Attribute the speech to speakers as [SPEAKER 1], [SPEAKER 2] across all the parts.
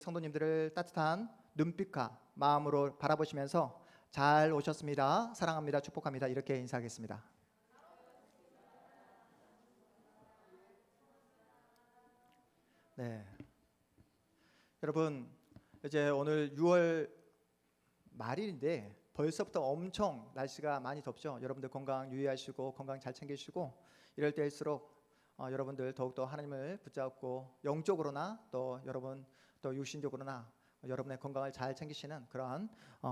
[SPEAKER 1] 성도님들을 따뜻한 눈빛과 마음으로 바라보시면서 잘 오셨습니다. 사랑합니다. 축복합니다. 이렇게 인사하겠습니다. 네, 여러분 이제 오늘 6월 말일인데 벌써부터 엄청 날씨가 많이 덥죠. 여러분들 건강 유의하시고 건강 잘 챙기시고 이럴 때일수록 여러분들 더욱더 하나님을 붙잡고 영적으로나 또 여러분 또 육신적으로나 여러분의 건강을 잘 챙기시는 그런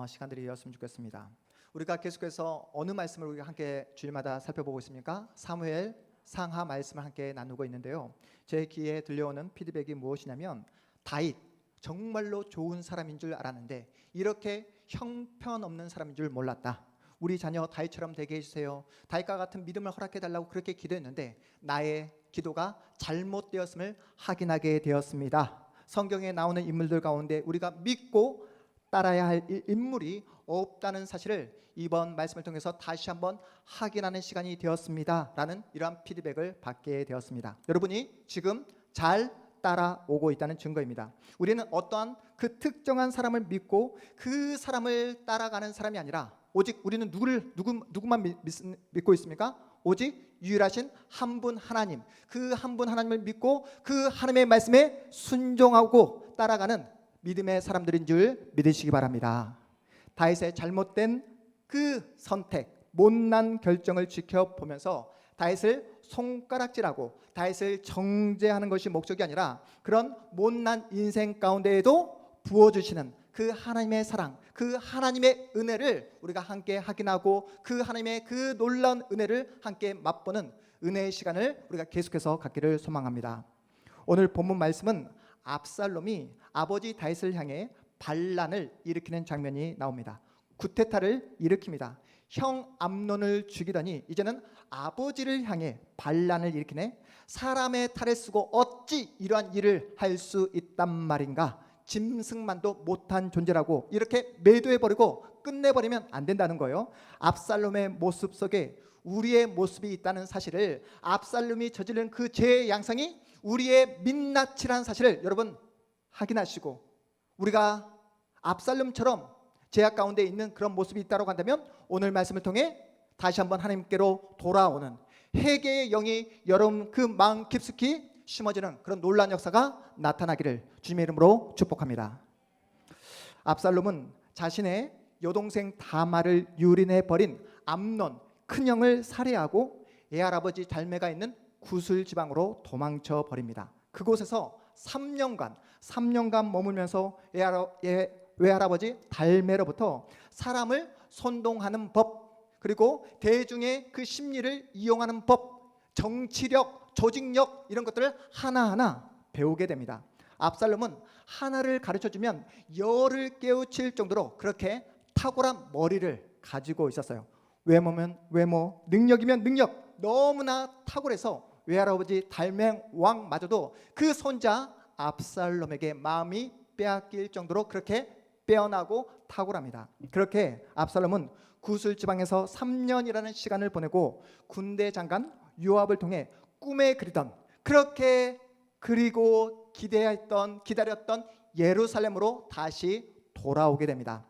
[SPEAKER 1] 시간들이었으면 좋겠습니다. 우리가 계속해서 어느 말씀을 우리가 함께 주일마다 살펴보고 있습니까? 사무엘 상하 말씀을 함께 나누고 있는데요. 제 귀에 들려오는 피드백이 무엇이냐면 다윗 정말로 좋은 사람인 줄 알았는데 이렇게 형편없는 사람인 줄 몰랐다. 우리 자녀 다윗처럼 되게 해주세요. 다윗과 같은 믿음을 허락해달라고 그렇게 기도했는데 나의 기도가 잘못되었음을 확인하게 되었습니다. 성경에 나오는 인물들 가운데 우리가 믿고 따라야 할 인물이 없다는 사실을 이번 말씀을 통해서 다시 한번 확인하는 시간이 되었습니다 라는 이러한 피드백을 받게 되었습니다. 여러분이 지금 잘 따라오고 있다는 증거입니다. 우리는 어떠한 그 특정한 사람을 믿고 그 사람을 따라가는 사람이 아니라 오직 우리는 누구만 믿고 있습니까? 오직 유일하신 한 분 하나님, 그 한 분 하나님을 믿고 그 하나님의 말씀에 순종하고 따라가는 믿음의 사람들인 줄 믿으시기 바랍니다. 다윗의 잘못된 그 선택, 못난 결정을 지켜보면서 다윗을 손가락질하고 다윗을 정죄하는 것이 목적이 아니라 그런 못난 인생 가운데에도 부어주시는 그 하나님의 사랑, 그 하나님의 은혜를 우리가 함께 확인하고 그 하나님의 그 놀라운 은혜를 함께 맛보는 은혜의 시간을 우리가 계속해서 갖기를 소망합니다. 오늘 본문 말씀은 압살롬이 아버지 다윗을 향해 반란을 일으키는 장면이 나옵니다. 구테타를 일으킵니다. 형 암논을 죽이더니 이제는 아버지를 향해 반란을 일으키네. 사람의 탈을 쓰고 어찌 이러한 일을 할 수 있단 말인가. 짐승만도 못한 존재라고 이렇게 매도해버리고 끝내버리면 안 된다는 거예요. 압살롬의 모습 속에 우리의 모습이 있다는 사실을, 압살롬이 저지른 그 죄의 양상이 우리의 민낯이라는 사실을 여러분 확인하시고, 우리가 압살롬처럼 죄악 가운데 있는 그런 모습이 있다고 한다면 오늘 말씀을 통해 다시 한번 하나님께로 돌아오는 회개의 영이 여러분 그 마음 깊숙이 심어지는 그런 놀라운 역사가 나타나기를 주님의 이름으로 축복합니다. 압살롬은 자신의 여동생 다말을 유린해 버린 암논 큰형을 살해하고 애할아버지 달메가 있는 구슬 지방으로 도망쳐 버립니다. 그곳에서 3년간 머물면서 외할아버지 달메로부터 사람을 선동하는 법, 그리고 대중의 그 심리를 이용하는 법, 정치력, 조직력 이런 것들을 하나하나 배우게 됩니다. 압살롬은 하나를 가르쳐주면 열을 깨우칠 정도로 그렇게 탁월한 머리를 가지고 있었어요. 외모면 외모, 능력이면 능력, 너무나 탁월해서 외할아버지 달맹 왕마저도 그 손자 압살롬에게 마음이 빼앗길 정도로 그렇게 빼어나고 탁월합니다. 그렇게 압살롬은 구슬 지방에서 3년이라는 시간을 보내고 군대 장관 요압을 통해 꿈에 그리던, 그렇게 그리고 기다렸던 예루살렘으로 다시 돌아오게 됩니다.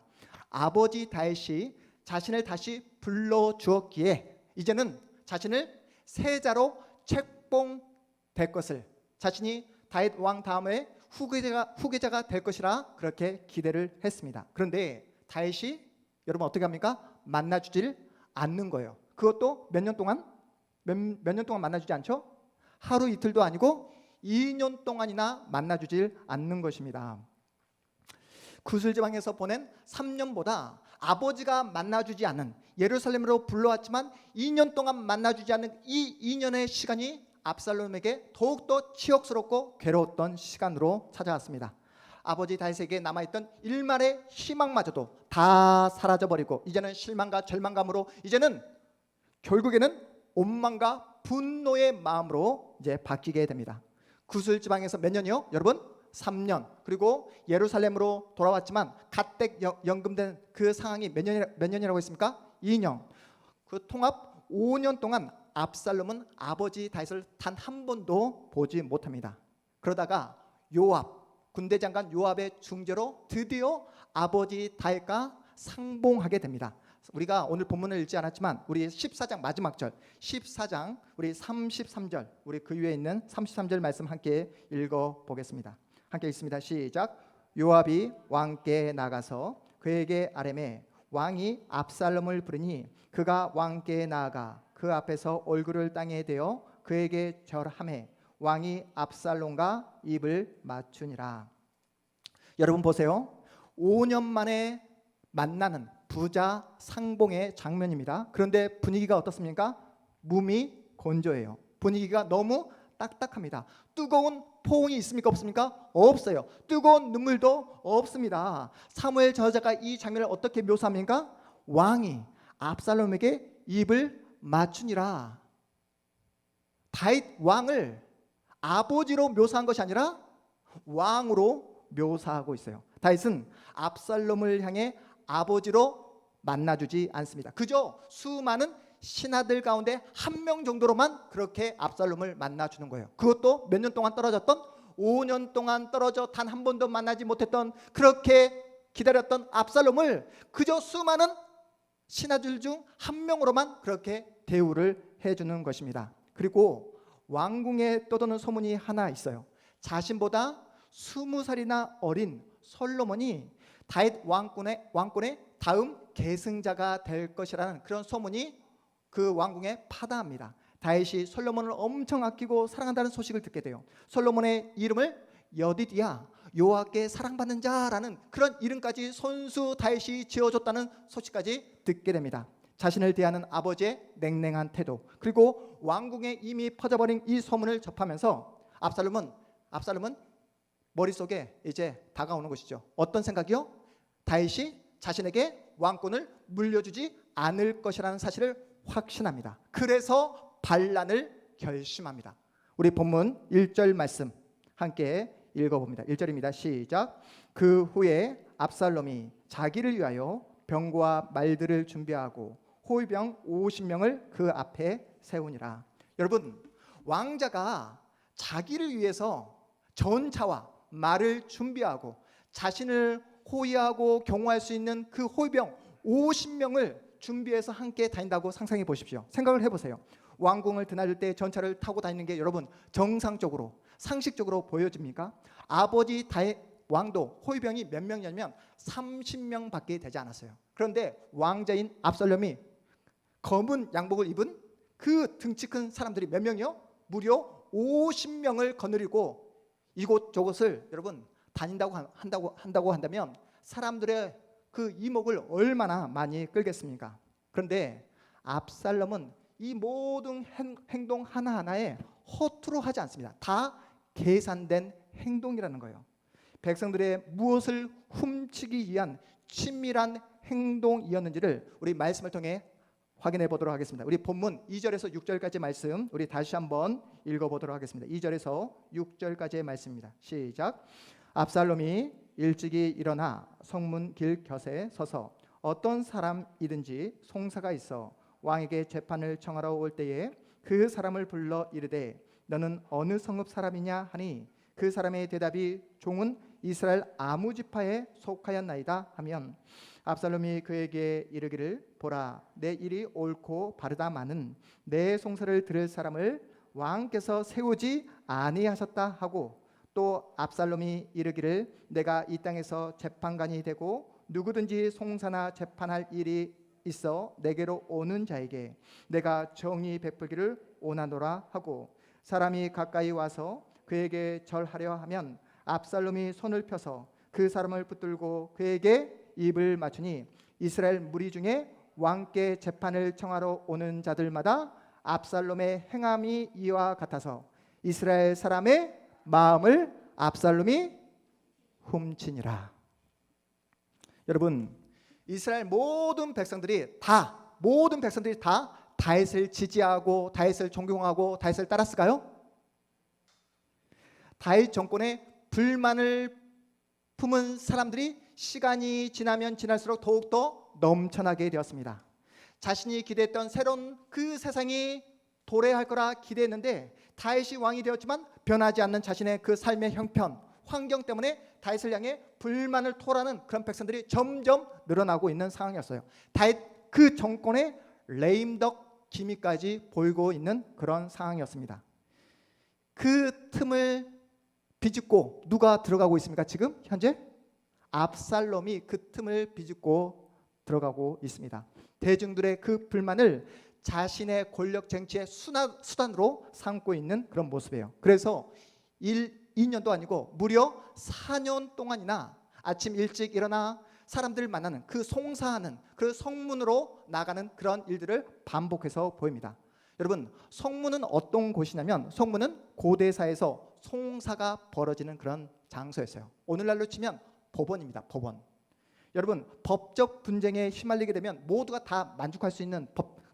[SPEAKER 1] 아버지 다윗이 자신을 다시 불러주었기에 이제는 자신을 세자로 책봉될 것을, 자신이 다윗 왕 다음에 후계자가 될 것이라 그렇게 기대를 했습니다. 그런데 다윗이 여러분 어떻게 합니까? 만나주질 않는 거예요. 그것도 몇 년 동안 만나주지 않죠? 하루 이틀도 아니고 2년 동안이나 만나주질 않는 것입니다. 구슬지방에서 보낸 3년보다 아버지가 만나주지 않은, 예루살렘으로 불러왔지만 2년 동안 만나주지 않는 이 2년의 시간이 압살롬에게 더욱더 치욕스럽고 괴로웠던 시간으로 찾아왔습니다. 아버지 다윗에게 남아있던 일말의 희망마저도 다 사라져버리고 이제는 실망과 절망감으로 이제는 결국에는 원망과 분노의 마음으로 이제 바뀌게 됩니다. 구슬 지방에서 몇 년이요? 여러분 3년. 그리고 예루살렘으로 돌아왔지만 가택 연금된 그 상황이 몇 년이라고 했습니까? 2년. 그 통합 5년 동안 압살롬은 아버지 다윗을 단 한 번도 보지 못합니다. 그러다가 요압, 군대 장관 요압의 중재로 드디어 아버지 다윗과 상봉하게 됩니다. 우리가 오늘 본문을 읽지 않았지만 우리 14장 마지막 절 14장 우리 33절 우리 그 위에 있는 33절 말씀 함께 읽어보겠습니다. 함께 읽습니다. 시작. 요압이 왕께 나가서 그에게 아뢰매 왕이 압살롬을 부르니 그가 왕께 나아가 그 앞에서 얼굴을 땅에 대어 그에게 절하매 왕이 압살롬과 입을 맞추니라. 여러분 보세요. 5년 만에 만나는 부자 상봉의 장면입니다. 그런데 분위기가 어떻습니까? 무미건조해요. 분위기가 너무 딱딱합니다. 뜨거운 포옹이 있습니까? 없습니까? 없어요. 뜨거운 눈물도 없습니다. 사무엘 저자가 이 장면을 어떻게 묘사합니까? 왕이 압살롬에게 입을 맞추니라. 다윗 왕을 아버지로 묘사한 것이 아니라 왕으로 묘사하고 있어요. 다윗은 압살롬을 향해 아버지로 만나주지 않습니다. 그저 수많은 신하들 가운데 한 명 정도로만 그렇게 압살롬을 만나주는 거예요. 그것도 몇 년 동안 떨어졌던 5년 동안 떨어져 단 한 번도 만나지 못했던 그렇게 기다렸던 압살롬을 그저 수많은 신하들 중 한 명으로만 그렇게 대우를 해주는 것입니다. 그리고 왕궁에 떠도는 소문이 하나 있어요. 자신보다 20살이나 어린 솔로몬이 다윗 왕권의 다음 계승자가 될 것이라는 그런 소문이 그 왕궁에 파다합니다. 다윗이 솔로몬을 엄청 아끼고 사랑한다는 소식을 듣게 돼요. 솔로몬의 이름을 여디디야, 여호와께 사랑받는 자라는 그런 이름까지 손수 다윗이 지어줬다는 소식까지 듣게 됩니다. 자신을 대하는 아버지의 냉랭한 태도, 그리고 왕궁에 이미 퍼져버린 이 소문을 접하면서 압살롬은 머릿속에 이제 다가오는 것이죠. 어떤 생각이요? 다윗이 자신에게 왕권을 물려주지 않을 것이라는 사실을 확신합니다. 그래서 반란을 결심합니다. 우리 본문 1절 말씀 함께 읽어봅니다. 1절입니다. 시작. 그 후에 압살롬이 자기를 위하여 병과 말들을 준비하고 호위병 50명을 그 앞에 세우니라. 여러분, 왕자가 자기를 위해서 전차와 말을 준비하고 자신을 호위하고 경호할 수 있는 그 호위병 50명을 준비해서 함께 다닌다고 상상해 보십시오. 생각을 해보세요. 왕궁을 드나들 때 전차를 타고 다니는 게 여러분 정상적으로 상식적으로 보여집니까? 아버지 다윗 왕도 호위병이 몇 명이냐면 30명밖에 되지 않았어요. 그런데 왕자인 압살롬이 검은 양복을 입은 그 등치 큰 사람들이 몇 명이요? 무려 50명을 거느리고 이곳저곳을 여러분 한다고 한다면 사람들의 그 이목을 얼마나 많이 끌겠습니까? 그런데 압살롬은 이 모든 행동 하나하나에 허투루 하지 않습니다. 다 계산된 행동이라는 거예요. 백성들의 무엇을 훔치기 위한 친밀한 행동이었는지를 우리 말씀을 통해 확인해 보도록 하겠습니다. 우리 본문 2절에서 6절까지 말씀 우리 다시 한번 읽어보도록 하겠습니다. 2절에서 6절까지의 말씀입니다. 시작. 압살롬이 일찍이 일어나 성문 길 곁에 서서 어떤 사람이든지 송사가 있어 왕에게 재판을 청하러 올 때에 그 사람을 불러 이르되 너는 어느 성읍 사람이냐 하니 그 사람의 대답이 종은 이스라엘 아무 지파에 속하였나이다 하면 압살롬이 그에게 이르기를 보라 내 일이 옳고 바르다마는 내 송사를 들을 사람을 왕께서 세우지 아니하셨다 하고 또 압살롬이 이르기를 내가 이 땅에서 재판관이 되고 누구든지 송사나 재판할 일이 있어 내게로 오는 자에게 내가 정의 베풀기를 원하노라 하고 사람이 가까이 와서 그에게 절하려 하면 압살롬이 손을 펴서 그 사람을 붙들고 그에게 입을 맞추니 이스라엘 무리 중에 왕께 재판을 청하러 오는 자들마다 압살롬의 행함이 이와 같아서 이스라엘 사람의 마음을 압살롬이 훔치니라. 여러분, 이스라엘 모든 백성들이 다 다윗을 지지하고 다윗을 존경하고 다윗을 따랐을까요? 다윗 정권에 불만을 품은 사람들이 시간이 지나면 지날수록 더욱더 넘쳐나게 되었습니다. 자신이 기대했던 새로운 그 세상이 도래할 거라 기대했는데 다윗이 왕이 되었지만 변하지 않는 자신의 그 삶의 형편, 환경 때문에 다윗을 향해 불만을 토하는 그런 백성들이 점점 늘어나고 있는 상황이었어요. 다윗 그 정권의 레임덕 기미까지 보이고 있는 그런 상황이었습니다. 그 틈을 비집고 누가 들어가고 있습니까? 지금 현재 압살롬이 그 틈을 비집고 들어가고 있습니다. 대중들의 그 불만을 자신의 권력 쟁취의 수단으로 삼고 있는 그런 모습이에요. 그래서 2년도 아니고 무려 4년 동안이나 아침 일찍 일어나 사람들을 만나는 그 송사하는 그 성문으로 나가는 그런 일들을 반복해서 보입니다. 여러분, 성문은 어떤 곳이냐면 성문은 고대사에서 송사가 벌어지는 그런 장소였어요. 오늘날로 치면 법원입니다. 법원. 여러분, 법적 분쟁에 휘말리게 되면 모두가 다 만족할 수 있는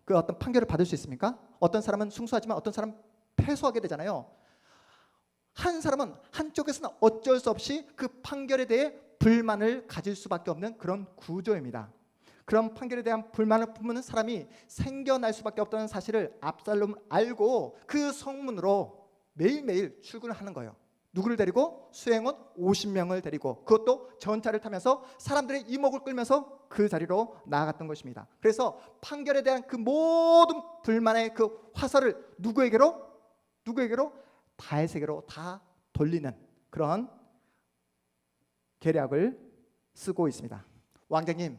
[SPEAKER 1] 그 어떤 판결을 받을 수 있습니까? 어떤 사람은 승소하지만 어떤 사람은 패소하게 되잖아요. 한 사람은 한쪽에서는 어쩔 수 없이 그 판결에 대해 불만을 가질 수밖에 없는 그런 구조입니다. 그런 판결에 대한 불만을 품는 사람이 생겨날 수밖에 없다는 사실을 압살롬은 알고 그 성문으로 매일매일 출근을 하는 거예요. 누구를 데리고? 수행원 50명을 데리고, 그것도 전차를 타면서 사람들의 이목을 끌면서 그 자리로 나아갔던 것입니다. 그래서 판결에 대한 그 모든 불만의 그 화살을 누구에게로? 다윗에게로 다 돌리는 그런 계략을 쓰고 있습니다. 왕자님,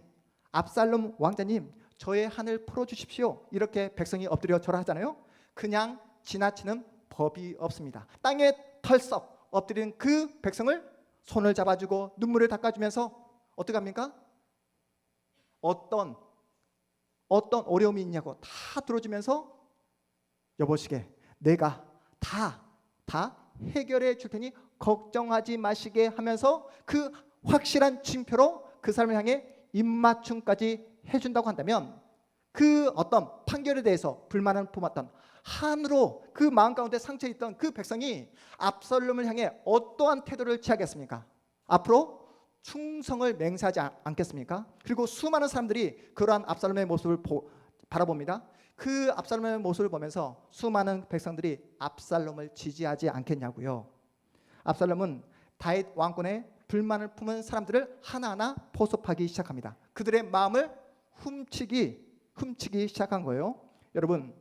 [SPEAKER 1] 압살롬 왕자님, 저의 한을 풀어주십시오. 이렇게 백성이 엎드려 절하잖아요. 그냥 지나치는 법이 없습니다. 땅에 털썩 엎드린 그 백성을 손을 잡아주고 눈물을 닦아주면서 어떻게 합니까? 어떤 어려움이 있냐고 다 들어주면서 여보시게 내가 다 해결해 줄 테니 걱정하지 마시게 하면서 그 확실한 징표로 그 사람을 향해 입맞춤까지 해준다고 한다면 그 어떤 판결에 대해서 불만을 품었던 한으로 그 마음 가운데 상처에 있던 그 백성이 압살롬을 향해 어떠한 태도를 취하겠습니까? 앞으로 충성을 맹세하지 않겠습니까? 그리고 수많은 사람들이 그러한 압살롬의 모습을 바라봅니다. 그 압살롬의 모습을 보면서 수많은 백성들이 압살롬을 지지하지 않겠냐고요. 압살롬은 다윗 왕권의 불만을 품은 사람들을 하나하나 포섭하기 시작합니다. 그들의 마음을 훔치기 시작한 거예요. 여러분,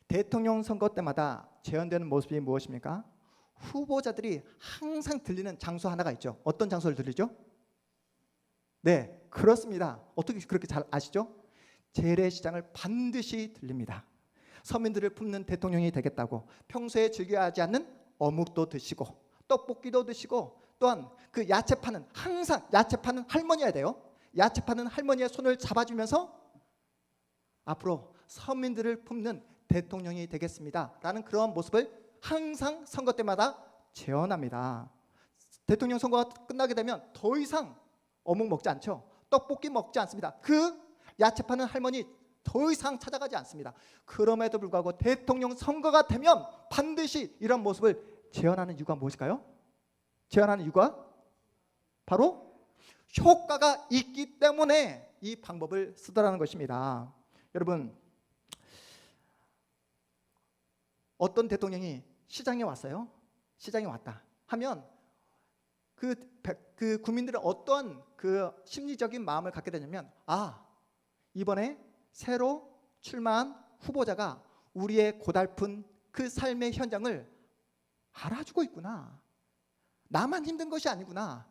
[SPEAKER 1] 대통령 선거 때마다 재현되는 모습이 무엇입니까? 후보자들이 항상 들리는 장소 하나가 있죠. 어떤 장소를 들리죠? 네, 그렇습니다. 어떻게 그렇게 잘 아시죠? 재래시장을 반드시 들립니다. 서민들을 품는 대통령이 되겠다고 평소에 즐겨하지 않는 어묵도 드시고 떡볶이도 드시고 또한 그 야채 파는 할머니여야 돼요. 야채 파는 할머니의 손을 잡아주면서 앞으로 서민들을 품는 대통령이 되겠습니다 라는 그런 모습을 항상 선거 때마다 재현합니다. 대통령 선거가 끝나게 되면 더 이상 어묵 먹지 않죠. 떡볶이 먹지 않습니다. 그 야채 파는 할머니 더 이상 찾아가지 않습니다. 그럼에도 불구하고 대통령 선거가 되면 반드시 이런 모습을 재현하는 이유가 무엇일까요? 재현하는 이유가 바로 효과가 있기 때문에 이 방법을 쓰더라는 것입니다. 여러분, 어떤 대통령이 시장에 왔어요. 시장에 왔다 하면 그 국민들은 어떤 그 심리적인 마음을 갖게 되냐면, 이번에 새로 출마한 후보자가 우리의 고달픈 그 삶의 현장을 알아주고 있구나. 나만 힘든 것이 아니구나.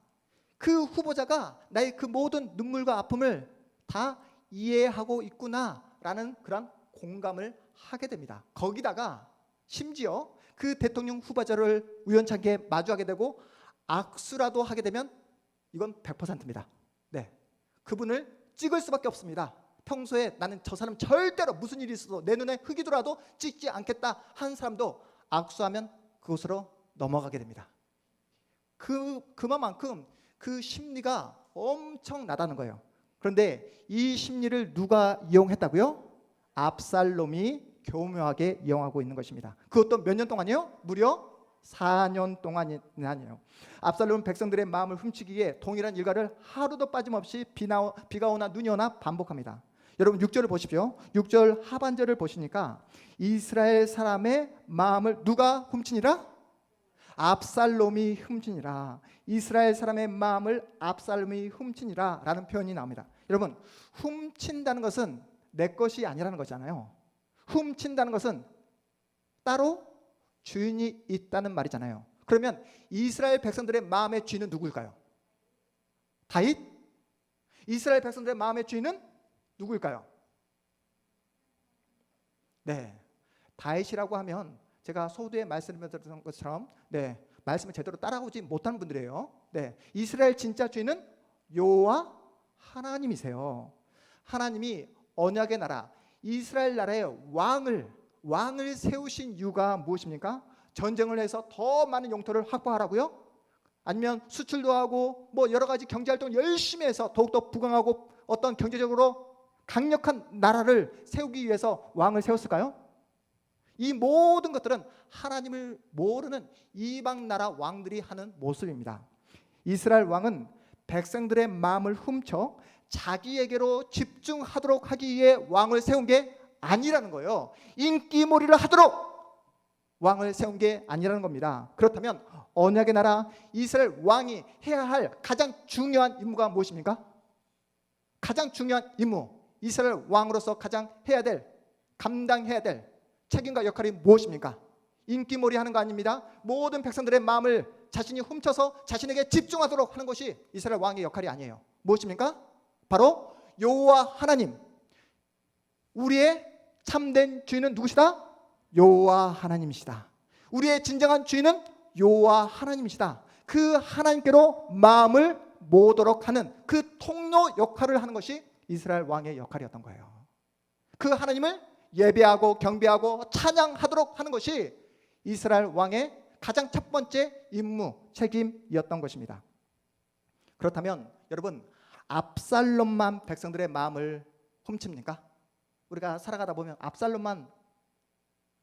[SPEAKER 1] 그 후보자가 나의 그 모든 눈물과 아픔을 다 이해하고 있구나라는 그런 공감을 하게 됩니다. 거기다가 심지어 그 대통령 후보자를 우연찮게 마주하게 되고 악수라도 하게 되면 이건 100%입니다. 네, 그분을 찍을 수밖에 없습니다. 평소에 나는 저 사람 절대로 무슨 일이 있어도 내 눈에 흙이 들어와도 찍지 않겠다 한 사람도 악수하면 그곳으로 넘어가게 됩니다. 그만큼 그 심리가 엄청나다는 거예요. 그런데 이 심리를 누가 이용했다고요? 압살롬이 교묘하게 이용하고 있는 것입니다. 그것도 몇 년 동안이요? 무려 4년 동안이나요. 압살롬은 백성들의 마음을 훔치기 위해 동일한 일과를 하루도 빠짐없이 비가 오나 눈이 오나 반복합니다. 여러분 6절을 보십시오. 6절 하반절을 보시니까 이스라엘 사람의 마음을 누가 훔치니라?
[SPEAKER 2] 압살롬이 훔치니라. 이스라엘 사람의 마음을 압살롬이 훔치니라 라는 표현이 나옵니다. 여러분, 훔친다는 것은 내 것이 아니라는 거잖아요. 훔친다는 것은 따로 주인이 있다는 말이잖아요. 그러면 이스라엘 백성들의 마음의 주인은 누구일까요? 다윗? 이스라엘 백성들의 마음의 주인은 누구일까요? 네, 다윗이라고 하면 제가 소두에 말씀드렸던 것처럼 말씀을 제대로 따라오지 못하는 분들이에요. 이스라엘 진짜 주인은 여호와 하나님이세요. 하나님이 언약의 나라 이스라엘 나라의 왕을 세우신 이유가 무엇입니까? 전쟁을 해서 더 많은 영토를 확보하라고요? 아니면 수출도 하고 여러 가지 경제 활동을 열심히 해서 더욱더 부강하고 어떤 경제적으로 강력한 나라를 세우기 위해서 왕을 세웠을까요? 이 모든 것들은 하나님을 모르는 이방 나라 왕들이 하는 모습입니다. 이스라엘 왕은 백성들의 마음을 훔쳐 자기에게로 집중하도록 하기 위해 왕을 세운 게 아니라는 거예요. 인기몰이를 하도록 왕을 세운 게 아니라는 겁니다. 그렇다면 언약의 나라 이스라엘 왕이 해야 할 가장 중요한 임무가 무엇입니까? 가장 중요한 임무, 이스라엘 왕으로서 가장 해야 될, 감당해야 될 책임과 역할이 무엇입니까? 인기몰이 하는 거 아닙니다. 모든 백성들의 마음을 자신이 훔쳐서 자신에게 집중하도록 하는 것이 이스라엘 왕의 역할이 아니에요. 무엇입니까? 바로 여호와 하나님, 우리의 참된 주인은 누구시다? 여호와 하나님이시다. 우리의 진정한 주인은 여호와 하나님이시다. 그 하나님께로 마음을 모도록 하는 그 통로 역할을 하는 것이 이스라엘 왕의 역할이었던 거예요. 그 하나님을 예배하고 경배하고 찬양하도록 하는 것이 이스라엘 왕의 가장 첫 번째 임무, 책임이었던 것입니다. 그렇다면 여러분, 압살롬만 백성들의 마음을 훔칩니까? 우리가 살아가다 보면 압살롬만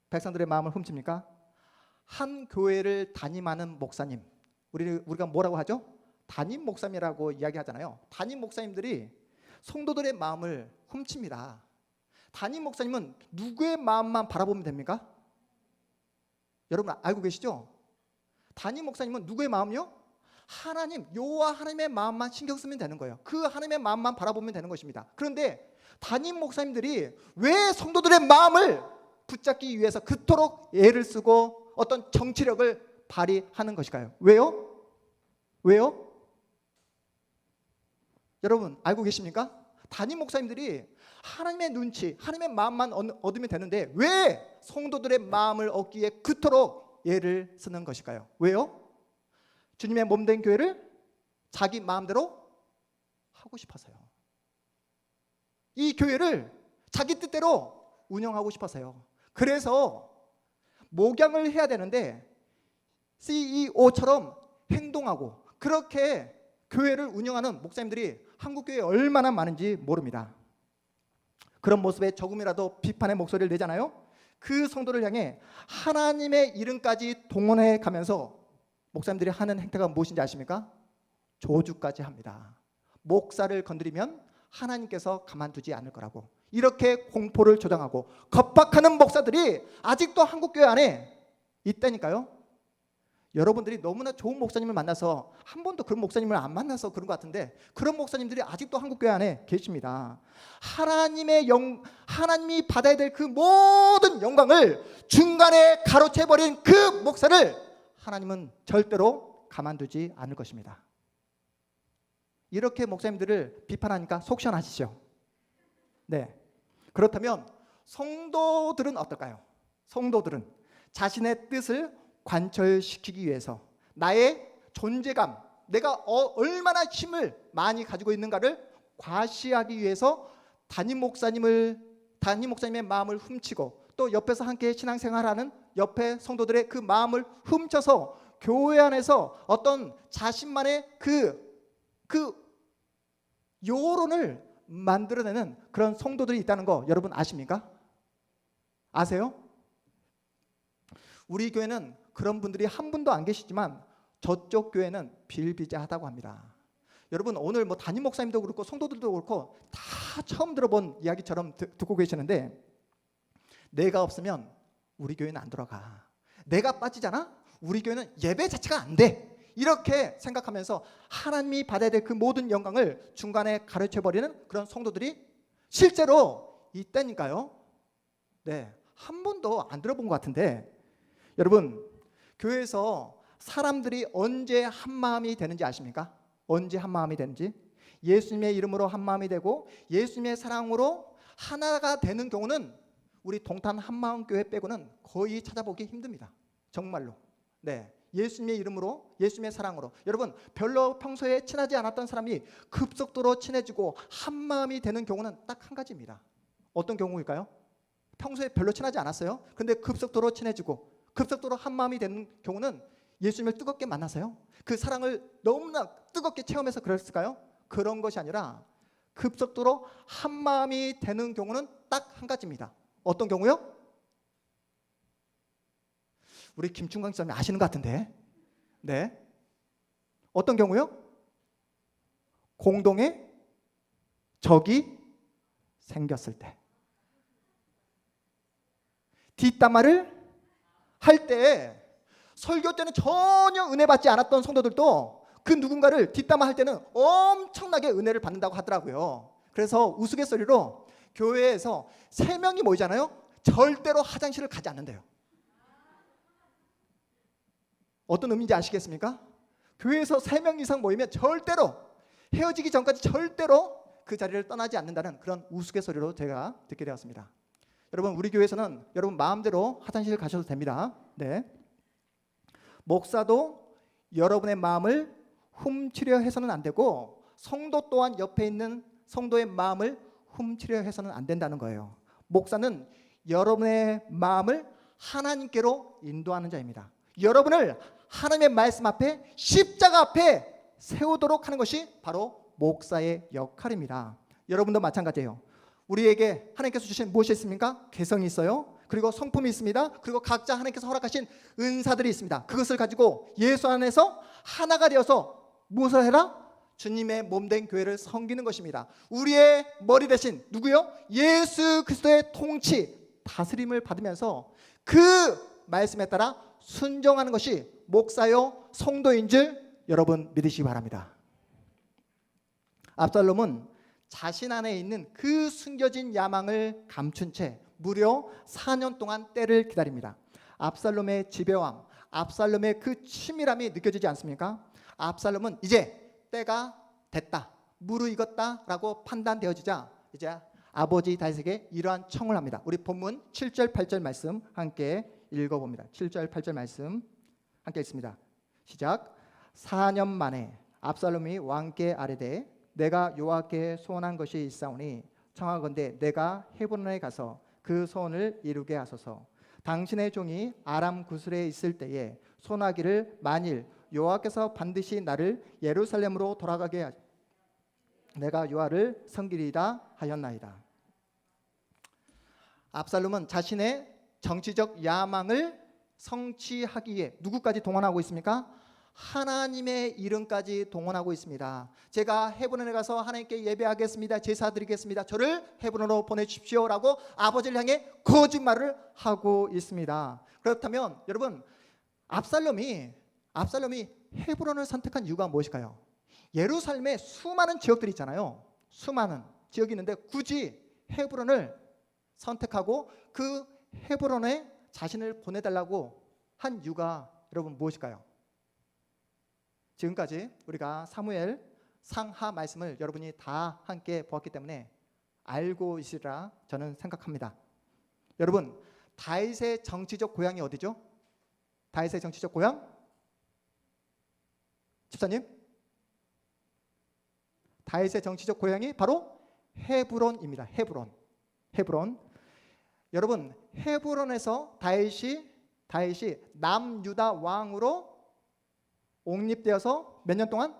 [SPEAKER 2] 백성들의 마음을 훔칩니까? 한 교회를 담임하는 목사님, 우리가 뭐라고 하죠? 담임 목사님이라고 이야기하잖아요. 담임 목사님들이 성도들의 마음을 훔칩니다. 담임 목사님은 누구의 마음만 바라보면 됩니까? 여러분 알고 계시죠? 담임 목사님은 누구의 마음이요? 하나님, 여호와 하나님의 마음만 신경 쓰면 되는 거예요. 그 하나님의 마음만 바라보면 되는 것입니다. 그런데 담임 목사님들이 왜 성도들의 마음을 붙잡기 위해서 그토록 애를 쓰고 어떤 정치력을 발휘하는 것일까요? 왜요? 여러분 알고 계십니까? 담임 목사님들이 하나님의 눈치, 하나님의 마음만 얻으면 되는데 왜 성도들의 마음을 얻기에 그토록 애를 쓰는 것일까요? 왜요? 주님의 몸된 교회를 자기 마음대로 하고 싶어서요. 이 교회를 자기 뜻대로 운영하고 싶어서요. 그래서 목양을 해야 되는데 CEO처럼 행동하고 그렇게 교회를 운영하는 목사님들이 한국교회에 얼마나 많은지 모릅니다. 그런 모습에 조금이라도 비판의 목소리를 내잖아요. 그 성도를 향해 하나님의 이름까지 동원해 가면서 목사님들이 하는 행태가 무엇인지 아십니까? 조주까지 합니다. 목사를 건드리면 하나님께서 가만두지 않을 거라고 이렇게 공포를 조장하고 겁박하는 목사들이 아직도 한국교회 안에 있다니까요. 여러분들이 너무나 좋은 목사님을 만나서 한 번도 그런 목사님을 안 만나서 그런 것 같은데 그런 목사님들이 아직도 한국교회 안에 계십니다. 하나님이 받아야 될 그 모든 영광을 중간에 가로채버린 그 목사를 하나님은 절대로 가만두지 않을 것입니다. 이렇게 목사님들을 비판하니까 속 시원하시죠? 네. 그렇다면 성도들은 어떨까요? 성도들은 자신의 뜻을 관철시키기 위해서 나의 존재감, 내가 얼마나 힘을 많이 가지고 있는가를 과시하기 위해서 담임 목사님의 마음을 훔치고 또 옆에서 함께 신앙생활하는 옆에 성도들의 그 마음을 훔쳐서 교회 안에서 어떤 자신만의 그 여론을 만들어내는 그런 성도들이 있다는 거 여러분 아십니까? 아세요? 우리 교회는 그런 분들이 한 분도 안 계시지만 저쪽 교회는 비일비재하다고 합니다. 여러분 오늘 담임 목사님도 그렇고 성도들도 그렇고 다 처음 들어본 이야기처럼 듣고 계시는데 내가 없으면 우리 교회는 안 돌아가. 내가 빠지잖아? 우리 교회는 예배 자체가 안 돼. 이렇게 생각하면서 하나님이 받아야 될 그 모든 영광을 중간에 가르쳐버리는 그런 성도들이 실제로 있다니까요. 네, 한 번도 안 들어본 것 같은데, 여러분, 교회에서 사람들이 언제 한 마음이 되는지 아십니까? 언제 한 마음이 되는지? 예수님의 이름으로 한 마음이 되고 예수님의 사랑으로 하나가 되는 경우는 우리 동탄 한마음교회 빼고는 거의 찾아보기 힘듭니다. 정말로. 네, 예수님의 이름으로, 예수님의 사랑으로. 여러분, 별로 평소에 친하지 않았던 사람이 급속도로 친해지고 한 마음이 되는 경우는 딱 한 가지입니다. 어떤 경우일까요? 평소에 별로 친하지 않았어요. 그런데 급속도로 친해지고 급속도로 한 마음이 되는 경우는 예수님을 뜨겁게 만나서요. 그 사랑을 너무나 뜨겁게 체험해서 그랬을까요? 그런 것이 아니라 급속도로 한 마음이 되는 경우는 딱 한 가지입니다. 어떤 경우요? 우리 김충광 지사님 아시는 것 같은데. 네. 어떤 경우요? 공동의 적이 생겼을 때. 뒷담화를 할 때 설교 때는 전혀 은혜 받지 않았던 성도들도 그 누군가를 뒷담화할 때는 엄청나게 은혜를 받는다고 하더라고요. 그래서 우스갯소리로 교회에서 3명이 모이잖아요. 절대로 화장실을 가지 않는데요. 어떤 의미인지 아시겠습니까? 교회에서 3명 이상 모이면 절대로 헤어지기 전까지 절대로 그 자리를 떠나지 않는다는 그런 우스갯소리로 제가 듣게 되었습니다. 여러분, 우리 교회에서는 여러분 마음대로 화장실 가셔도 됩니다. 네. 목사도 여러분의 마음을 훔치려 해서는 안 되고 성도 또한 옆에 있는 성도의 마음을 훔치려 해서는 안 된다는 거예요. 목사는 여러분의 마음을 하나님께로 인도하는 자입니다. 여러분을 하나님의 말씀 앞에, 십자가 앞에 세우도록 하는 것이 바로 목사의 역할입니다. 여러분도 마찬가지예요. 우리에게 하나님께서 주신 무엇이 있습니까? 개성이 있어요. 그리고 성품이 있습니다. 그리고 각자 하나님께서 허락하신 은사들이 있습니다. 그것을 가지고 예수 안에서 하나가 되어서 무엇을 해라? 주님의 몸된 교회를 섬기는 것입니다. 우리의 머리 대신 누구요? 예수 그리스도의 통치, 다스림을 받으면서 그 말씀에 따라 순종하는 것이 목사요 성도인 줄 여러분 믿으시기 바랍니다. 압살롬은 자신 안에 있는 그 숨겨진 야망을 감춘 채 무려 4년 동안 때를 기다립니다. 압살롬의 지배함, 압살롬의 그 치밀함이 느껴지지 않습니까? 압살롬은 이제 때가 됐다, 무르익었다라고 판단되어지자 이제 아버지 다윗에게 이러한 청을 합니다. 우리 본문 7절 8절 말씀 함께 읽어봅니다. 7절 8절 말씀 함께 읽습니다. 시작. 4년 만에 압살롬이 왕께 아뢰되 내가 여호와께 소원한 것이 있사오니 청하건대 내가 헤브론에 가서 그 소원을 이루게 하소서. 당신의 종이 아람 구슬에 있을 때에 소나기를 만일 여호와께서 반드시 나를 예루살렘으로 돌아가게 하시 내가 여호와를 섬기리이다 하였나이다. 압살롬은 자신의 정치적 야망을 성취하기 위해 누구까지 동원하고 있습니까? 하나님의 이름까지 동원하고 있습니다. 제가 헤브론에 가서 하나님께 예배하겠습니다, 제사 드리겠습니다, 저를 헤브론으로 보내주십시오라고 아버지를 향해 거짓말을 하고 있습니다. 그렇다면 여러분, 압살롬이 헤브론을 선택한 이유가 무엇일까요? 예루살렘에 수많은 지역들이 있잖아요. 수많은 지역이 있는데 굳이 헤브론을 선택하고 그 헤브론에 자신을 보내달라고 한 이유가 여러분 무엇일까요? 지금까지 우리가 사무엘 상하 말씀을 여러분이 다 함께 보았기 때문에 알고 있으리라 저는 생각합니다. 여러분, 다윗의 정치적 고향이 어디죠? 다윗의 정치적 고향? 집사님? 다윗의 정치적 고향이 바로 헤브론입니다. 헤브론. 여러분, 헤브론에서 다윗이 남유다 왕으로 옹립되어서 몇 년 동안?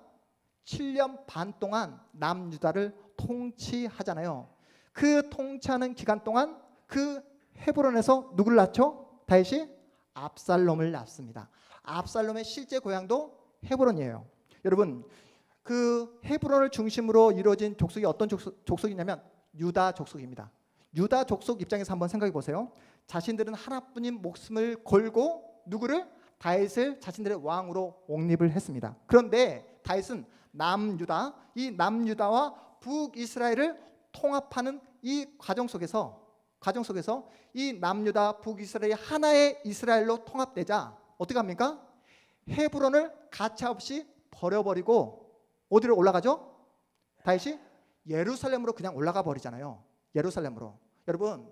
[SPEAKER 2] 7년 반 동안 남유다를 통치하잖아요. 그 통치하는 기간 동안 그 헤브론에서 누구를 낳죠? 다윗이 압살롬을 낳습니다. 압살롬의 실제 고향도 헤브론이에요. 여러분, 그 헤브론을 중심으로 이루어진 족속이 어떤 족속이냐면 유다 족속입니다. 유다 족속 입장에서 한번 생각해 보세요. 자신들은 하나뿐인 목숨을 걸고 누구를? 다윗을 자신들의 왕으로 옹립을 했습니다. 그런데 다윗은 남유다, 이 남유다와 북이스라엘을 통합하는 이 과정 속에서 이 남유다 북이스라엘이 하나의 이스라엘로 통합되자 어떻게 합니까? 헤브론을 가차없이 버려버리고 어디로 올라가죠? 다윗이 예루살렘으로 그냥 올라가 버리잖아요. 예루살렘으로. 여러분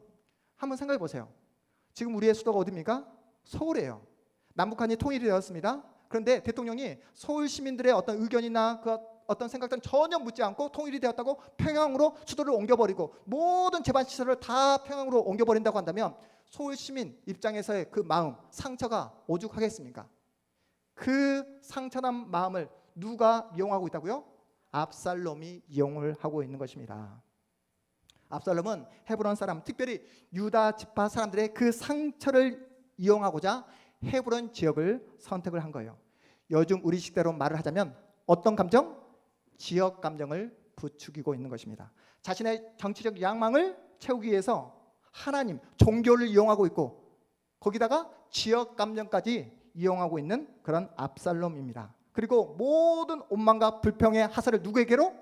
[SPEAKER 2] 한번 생각해 보세요. 지금 우리의 수도가 어디입니까? 서울이에요. 남북한이 통일이 되었습니다. 그런데 대통령이 서울 시민들의 어떤 의견이나 그 어떤 생각들은 전혀 묻지 않고 통일이 되었다고 평양으로 수도를 옮겨버리고 모든 재반시설을 다 평양으로 옮겨버린다고 한다면 서울 시민 입장에서의 그 마음, 상처가 오죽하겠습니까? 그 상처난 마음을 누가 이용하고 있다고요? 압살롬이 이용을 하고 있는 것입니다. 압살롬은 헤브론 사람, 특별히 유다 지파 사람들의 그 상처를 이용하고자 헤브론 지역을 선택을 한 거예요. 요즘 우리 식대로 말을 하자면 어떤 감정? 지역 감정을 부추기고 있는 것입니다. 자신의 정치적 양망을 채우기 위해서 하나님, 종교를 이용하고 있고 거기다가 지역 감정까지 이용하고 있는 그런 압살롬입니다. 그리고 모든 원망과 불평의 하사를 누구에게로?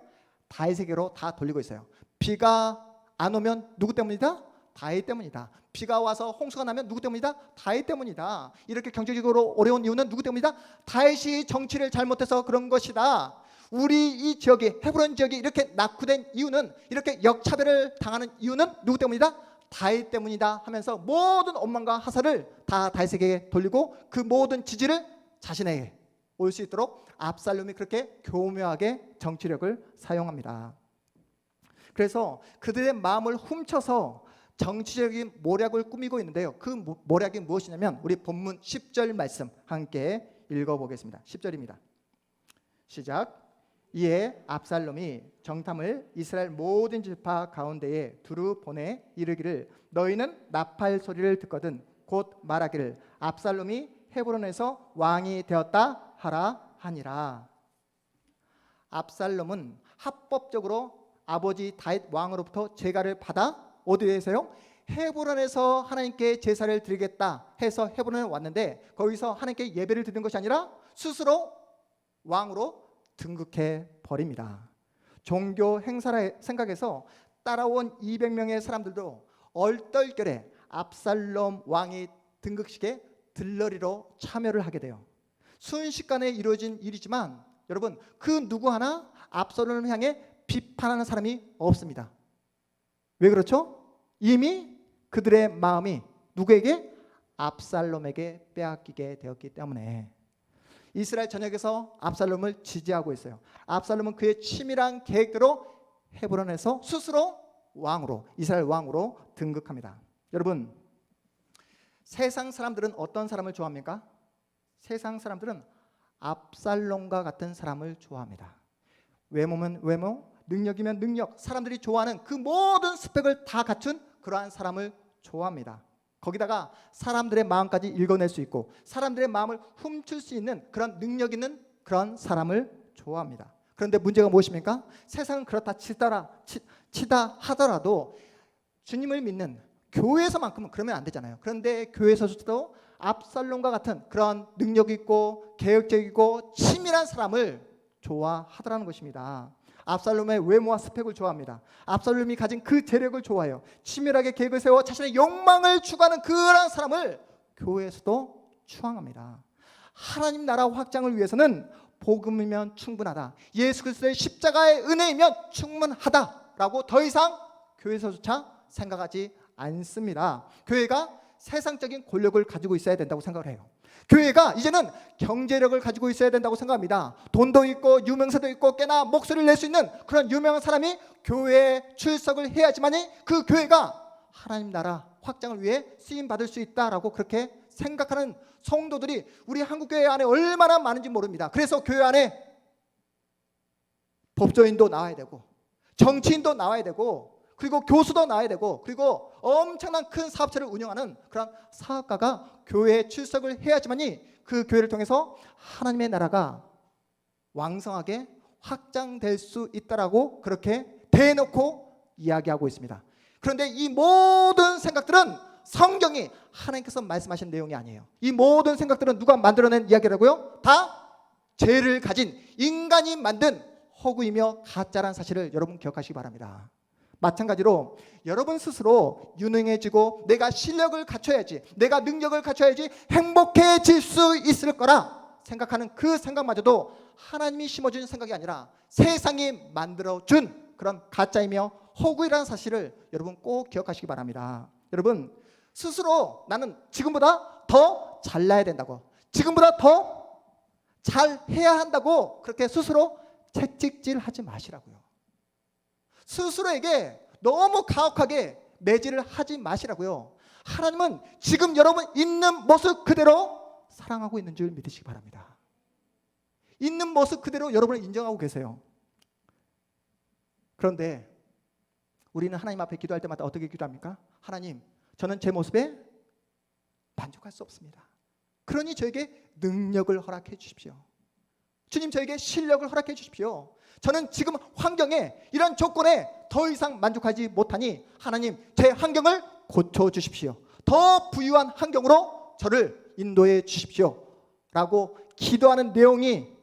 [SPEAKER 2] 다윗에게로 다 돌리고 있어요. 비가 안 오면 누구 때문이다? 다윗 때문이다. 비가 와서 홍수가 나면 누구 때문이다? 다윗 때문이다. 이렇게 경제적으로 어려운 이유는 누구 때문이다? 다윗이 정치를 잘못해서 그런 것이다. 우리 이 지역이 헤브론 지역이 이렇게 낙후된 이유는, 이렇게 역차별을 당하는 이유는 누구 때문이다? 다윗 때문이다 하면서 모든 원망과 하사를 다 다윗에게 돌리고 그 모든 지지를 자신에게 올 수 있도록 압살롬이 그렇게 교묘하게 정치력을 사용합니다. 그래서 그들의 마음을 훔쳐서 정치적인 모략을 꾸미고 있는데요. 그 모략이 무엇이냐면 우리 본문 10절 말씀 함께 읽어보겠습니다. 10절입니다. 시작. 이에 압살롬이 정탐을 이스라엘 모든 지파 가운데에 두루 보내 이르기를 너희는 나팔 소리를 듣거든 곧 말하기를 압살롬이 헤브론에서 왕이 되었다 하라 하니라. 압살롬은 합법적으로 아버지 다윗 왕으로부터 제가를 받아 어디에서요? 헤브론에서 하나님께 제사를 드리겠다 해서 헤브론에 왔는데 거기서 하나님께 예배를 드리는 것이 아니라 스스로 왕으로 등극해 버립니다. 종교 행사라 생각해서 따라온 200명의 사람들도 얼떨결에 압살롬 왕이 등극식에 들러리로 참여를 하게 돼요. 순식간에 이루어진 일이지만 여러분 그 누구 하나 압살롬을 향해 비판하는 사람이 없습니다. 왜 그렇죠? 이미 그들의 마음이 누구에게? 압살롬에게 빼앗기게 되었기 때문에. 이스라엘 전역에서 압살롬을 지지하고 있어요. 압살롬은 그의 치밀한 계획대로 헤브론에서 스스로 왕으로, 이스라엘 왕으로 등극합니다. 여러분, 세상 사람들은 어떤 사람을 좋아합니까? 세상 사람들은 압살롬과 같은 사람을 좋아합니다. 외모면 외모, 능력이면 능력, 사람들이 좋아하는 그 모든 스펙을 다 갖춘 그러한 사람을 좋아합니다. 거기다가 사람들의 마음까지 읽어낼 수 있고 사람들의 마음을 훔칠 수 있는 그런 능력 있는 그런 사람을 좋아합니다. 그런데 문제가 무엇입니까? 세상은 그렇다 치다 하더라도 주님을 믿는 교회에서만큼은 그러면 안 되잖아요. 그런데 교회에서도 압살롬과 같은 그런 능력 있고 계획적이고 치밀한 사람을 좋아하더라는 것입니다. 압살롬의 외모와 스펙을 좋아합니다. 압살롬이 가진 그 재력을 좋아해요. 치밀하게 계획을 세워 자신의 욕망을 추구하는 그런 사람을 교회에서도 추앙합니다. 하나님 나라 확장을 위해서는 복음이면 충분하다. 예수 그리스도의 십자가의 은혜이면 충분하다라고 더 이상 교회에서조차 생각하지 않습니다. 교회가 세상적인 권력을 가지고 있어야 된다고 생각을 해요. 교회가 이제는 경제력을 가지고 있어야 된다고 생각합니다. 돈도 있고 유명세도 있고 꽤나 목소리를 낼 수 있는 그런 유명한 사람이 교회에 출석을 해야지만이 그 교회가 하나님 나라 확장을 위해 쓰임받을 수 있다라고 그렇게 생각하는 성도들이 우리 한국교회 안에 얼마나 많은지 모릅니다. 그래서 교회 안에 법조인도 나와야 되고 정치인도 나와야 되고 그리고 교수도 나와야 되고 그리고 엄청난 큰 사업체를 운영하는 그런 사업가가 교회에 출석을 해야지만이 그 교회를 통해서 하나님의 나라가 왕성하게 확장될 수 있다라고 그렇게 대놓고 이야기하고 있습니다. 그런데 이 모든 생각들은 성경이 하나님께서 말씀하신 내용이 아니에요. 이 모든 생각들은 누가 만들어낸 이야기라고요? 다 죄를 가진 인간이 만든 허구이며 가짜란 사실을 여러분 기억하시기 바랍니다. 마찬가지로 여러분 스스로 유능해지고 내가 실력을 갖춰야지, 내가 능력을 갖춰야지 행복해질 수 있을 거라 생각하는 그 생각마저도 하나님이 심어준 생각이 아니라 세상이 만들어준 그런 가짜이며 허구이라는 사실을 여러분 꼭 기억하시기 바랍니다. 여러분 스스로 나는 지금보다 더 잘나야 된다고, 지금보다 더 잘해야 한다고 그렇게 스스로 채찍질하지 마시라고요. 스스로에게 너무 가혹하게 매질을 하지 마시라고요. 하나님은 지금 여러분 있는 모습 그대로 사랑하고 있는 줄 믿으시기 바랍니다. 있는 모습 그대로 여러분을 인정하고 계세요. 그런데 우리는 하나님 앞에 기도할 때마다 어떻게 기도합니까? 하나님, 저는 제 모습에 만족할 수 없습니다. 그러니 저에게 능력을 허락해 주십시오. 주님, 저에게 실력을 허락해 주십시오. 저는 지금 환경에, 이런 조건에 더 이상 만족하지 못하니 하나님, 제 환경을 고쳐주십시오. 더 부유한 환경으로 저를 인도해 주십시오 라고 기도하는 내용이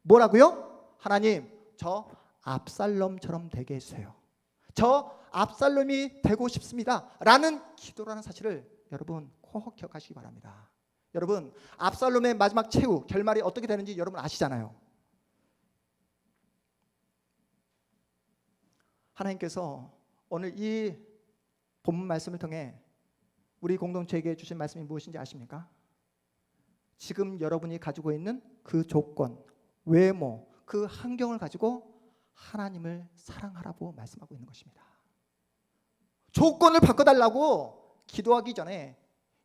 [SPEAKER 2] 뭐라고요? 하나님, 저 압살롬처럼 되게 해주세요. 저 압살롬이 되고 싶습니다 라는 기도라는 사실을 여러분 꼭 기억하시기 바랍니다. 여러분, 압살롬의 마지막 최후 결말이 어떻게 되는지 여러분 아시잖아요. 하나님께서 오늘 이 본문 말씀을 통해 우리 공동체에게 주신 말씀이 무엇인지 아십니까? 지금 여러분이 가지고 있는 그 조건, 외모, 그 환경을 가지고 하나님을 사랑하라고 말씀하고 있는 것입니다. 조건을 바꿔달라고 기도하기 전에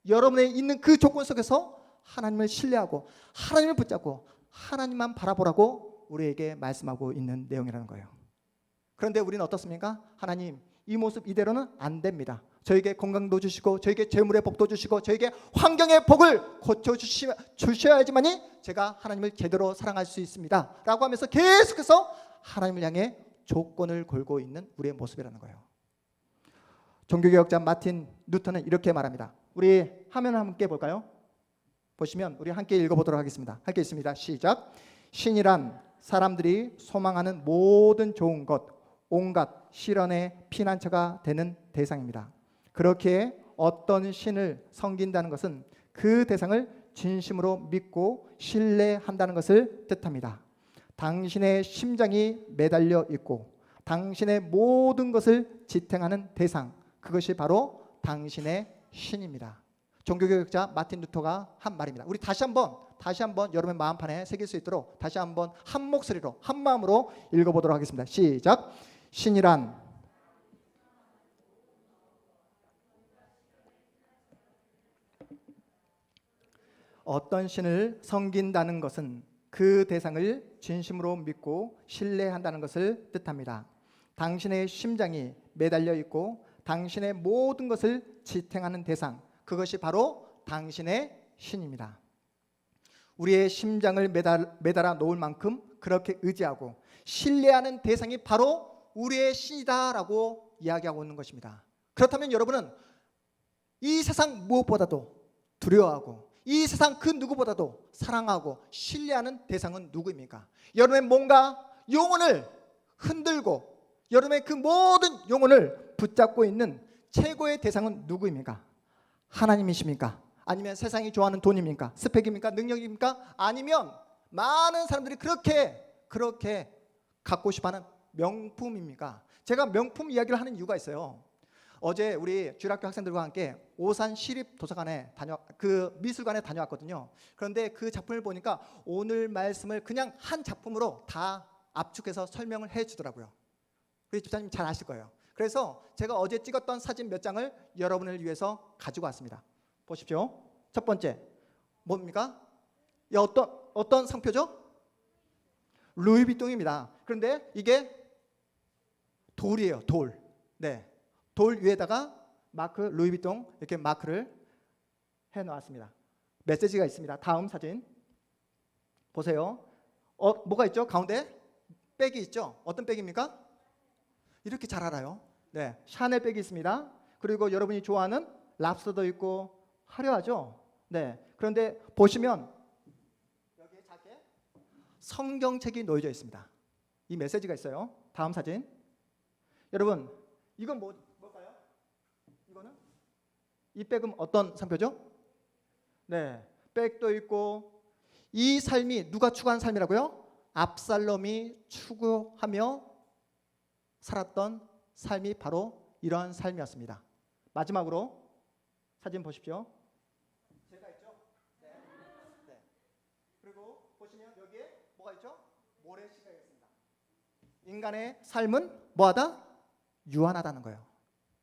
[SPEAKER 2] 여러분의 있는 그 조건 속에서 하나님을 신뢰하고 하나님을 붙잡고 하나님만 바라보라고 우리에게 말씀하고 있는 내용이라는 거예요. 그런데 우리는 어떻습니까? 하나님, 이 모습 이대로는 안 됩니다. 저에게 건강도 주시고 저에게 재물의 복도 주시고 저에게 환경의 복을 고쳐주셔야지만이 제가 하나님을 제대로 사랑할 수 있습니다 라고 하면서 계속해서 하나님을 향해 조건을 걸고 있는 우리의 모습이라는 거예요. 종교개혁자 마틴 루터는 이렇게 말합니다. 우리 화면을 함께 볼까요? 보시면 우리 함께 읽어보도록 하겠습니다. 함께 있습니다. 시작. 신이란 사람들이 소망하는 모든 좋은 것, 온갖 실현의 피난처가 되는 대상입니다. 그렇게 어떤 신을 섬긴다는 것은 그 대상을 진심으로 믿고 신뢰한다는 것을 뜻합니다. 당신의 심장이 매달려 있고 당신의 모든 것을 지탱하는 대상, 그것이 바로 당신의 신입니다. 종교개혁자 마틴 루터가 한 말입니다. 우리 다시 한번 여러분의 마음판에 새길 수 있도록 다시 한번 한 목소리로 한 마음으로 읽어보도록 하겠습니다. 시작. 신이란 어떤 신을 섬긴다는 것은 그 대상을 진심으로 믿고 신뢰한다는 것을 뜻합니다. 당신의 심장이 매달려 있고 당신의 모든 것을 지탱하는 대상, 그것이 바로 당신의 신입니다. 우리의 심장을 매달아 놓을 만큼 그렇게 의지하고 신뢰하는 대상이 바로 우리의 신이다라고 이야기하고 있는 것입니다. 그렇다면 여러분은 이 세상 무엇보다도 두려워하고 이 세상 그 누구보다도 사랑하고 신뢰하는 대상은 누구입니까? 여러분의 뭔가 영혼을 흔들고 여러분의 그 모든 영혼을 붙잡고 있는 최고의 대상은 누구입니까? 하나님이십니까? 아니면 세상이 좋아하는 돈입니까? 스펙입니까? 능력입니까? 아니면 많은 사람들이 그렇게 갖고 싶어하는 명품입니까? 제가 명품 이야기를 하는 이유가 있어요. 어제 우리 주일학교 학생들과 함께 오산 시립도서관에 그 미술관에 다녀왔거든요. 그런데 그 작품을 보니까 오늘 말씀을 그냥 한 작품으로 다 압축해서 설명을 해주더라고요. 우리 집사님 잘 아실 거예요. 그래서 제가 어제 찍었던 사진 몇 장을 여러분을 위해서 가지고 왔습니다. 보십시오. 첫 번째 뭡니까? 이 어떤 상표죠? 루이비통입니다. 그런데 이게 돌이에요. 돌. 네. 돌 위에다가 마크 루이비통 이렇게 마크를 해놓았습니다. 메시지가 있습니다. 다음 사진 보세요. 뭐가 있죠? 가운데 백이 있죠? 어떤 백입니까? 이렇게 잘 알아요. 네, 샤넬 백이 있습니다. 그리고 여러분이 좋아하는 랍스터도 있고 화려하죠. 네. 그런데 보시면 여기에 작게 성경책이 놓여져 있습니다. 이 메시지가 있어요. 다음 사진. 여러분, 이건 뭘까요? 이거는 이 백은 어떤 상표죠? 네. 백도 있고 이 삶이 누가 추구한 삶이라고요? 압살롬이 추구하며 살았던 삶이 바로 이러한 삶이었습니다. 마지막으로 사진 보십시오. 제가 있죠? 네. 네. 그리고 보시면 여기에 뭐가 있죠? 모래시계가 있습니다. 인간의 삶은 뭐하다? 유한하다는 거예요.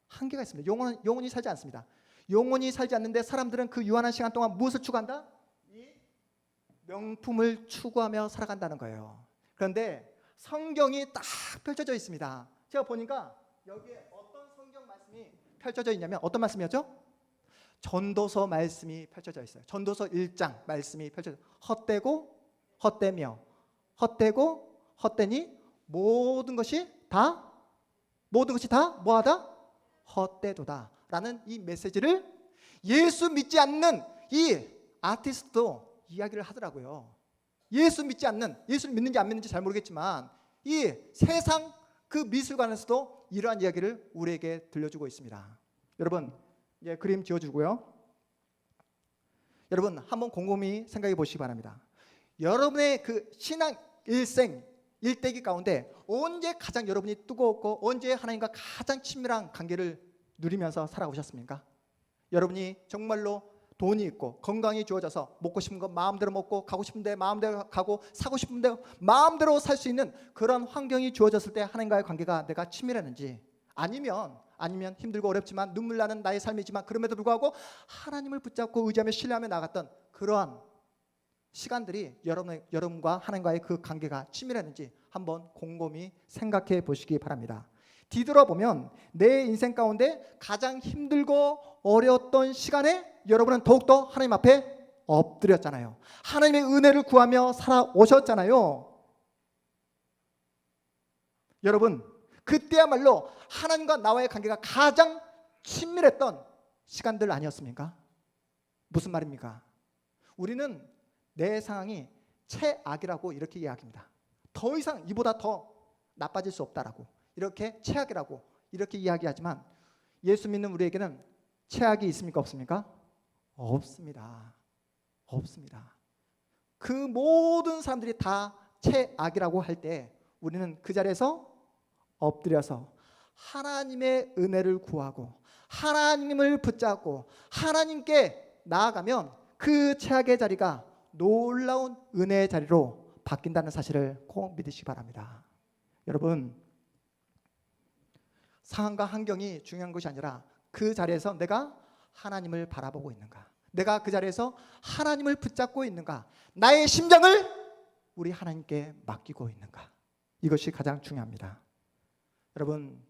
[SPEAKER 2] 한계가 있습니다. 영원히 살지 않습니다. 영원히 살지 않는데 사람들은 그 유한한 시간 동안 무엇을 추구한다? 이 명품을 추구하며 살아간다는 거예요. 그런데 성경이 딱 펼쳐져 있습니다. 제가 보니까 여기에 어떤 성경 말씀이 펼쳐져 있냐면 어떤 말씀이었죠? 전도서 말씀이 펼쳐져 있어요. 전도서 1장 말씀이 펼쳐져. 헛되고 헛되며 헛되고 헛되니 모든 것이 다 뭐하다? 헛되도다 라는 이 메시지를 예수 믿지 않는 이 아티스트도 이야기를 하더라고요. 예수를 믿는지 안 믿는지 잘 모르겠지만 이 세상 그 미술관에서도 이러한 이야기를 우리에게 들려주고 있습니다. 여러분, 그림 지어주고요. 여러분, 한번 곰곰이 생각해 보시기 바랍니다. 여러분의 그 신앙 일생 일대기 가운데 언제 가장 여러분이 뜨거웠고 언제 하나님과 가장 친밀한 관계를 누리면서 살아오셨습니까? 여러분이 정말로 돈이 있고 건강이 주어져서 먹고 싶은 거 마음대로 먹고 가고 싶은 데 마음대로 가고 사고 싶은 데 마음대로 살 수 있는 그런 환경이 주어졌을 때 하나님과의 관계가 내가 친밀했는지, 아니면 힘들고 어렵지만 눈물 나는 나의 삶이지만 그럼에도 불구하고 하나님을 붙잡고 의지하며 신뢰하며 나갔던 그러한 시간들이 여러분과 하나님과의 그 관계가 친밀했는지 한번 곰곰이 생각해 보시기 바랍니다. 뒤돌아보면 내 인생 가운데 가장 힘들고 어려웠던 시간에 여러분은 더욱더 하나님 앞에 엎드렸잖아요. 하나님의 은혜를 구하며 살아오셨잖아요. 여러분, 그때야말로 하나님과 나와의 관계가 가장 친밀했던 시간들 아니었습니까? 무슨 말입니까? 우리는 내 상황이 최악이라고 이렇게 이야기합니다. 더 이상 이보다 더 나빠질 수 없다라고, 이렇게 최악이라고 이렇게 이야기하지만 예수 믿는 우리에게는 최악이 있습니까? 없습니까? 없습니다. 그 모든 사람들이 다 최악이라고 할 때 우리는 그 자리에서 엎드려서 하나님의 은혜를 구하고 하나님을 붙잡고 하나님께 나아가면 그 최악의 자리가 놀라운 은혜의 자리로 바뀐다는 사실을 꼭 믿으시기 바랍니다. 여러분, 상황과 환경이 중요한 것이 아니라 그 자리에서 내가 하나님을 바라보고 있는가, 내가 그 자리에서 하나님을 붙잡고 있는가, 나의 심장을 우리 하나님께 맡기고 있는가, 이것이 가장 중요합니다. 여러분,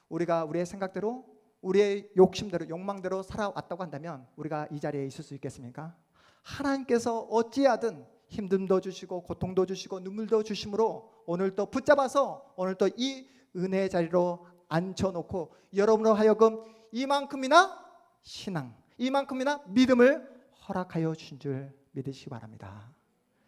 [SPEAKER 2] 우리가 우리의 생각대로 우리의 욕심대로 욕망대로 살아왔다고 한다면 우리가 이 자리에 있을 수 있겠습니까? 하나님께서 어찌하든 힘듦도 주시고 고통도 주시고 눈물도 주심으로 오늘도 붙잡아서 오늘도 이 은혜의 자리로 앉혀놓고 여러분으로 하여금 이만큼이나 신앙, 이만큼이나 믿음을 허락하여 주신 줄 믿으시기 바랍니다.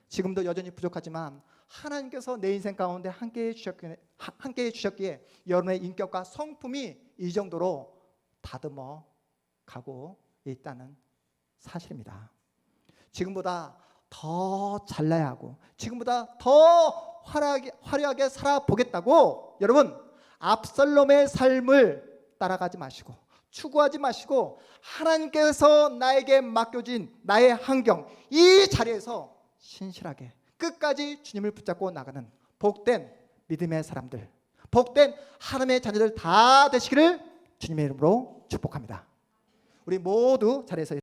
[SPEAKER 2] 지금도 여전히 부족하지만 하나님께서 내 인생 가운데 함께해 주셨기에 여러분의 인격과 성품이 이 정도로 다듬어 가고 있다는 사실입니다. 지금보다 더 잘나야 하고 지금보다 더 화려하게 살아보겠다고 여러분 압살롬의 삶을 따라가지 마시고 추구하지 마시고 하나님께서 나에게 맡겨진 나의 환경, 이 자리에서 신실하게 끝까지 주님을 붙잡고 나가는 복된 믿음의 사람들, 복된 하나님의 자녀들 다 되시기를 주님의 이름으로 축복합니다. 우리 모두 자리에서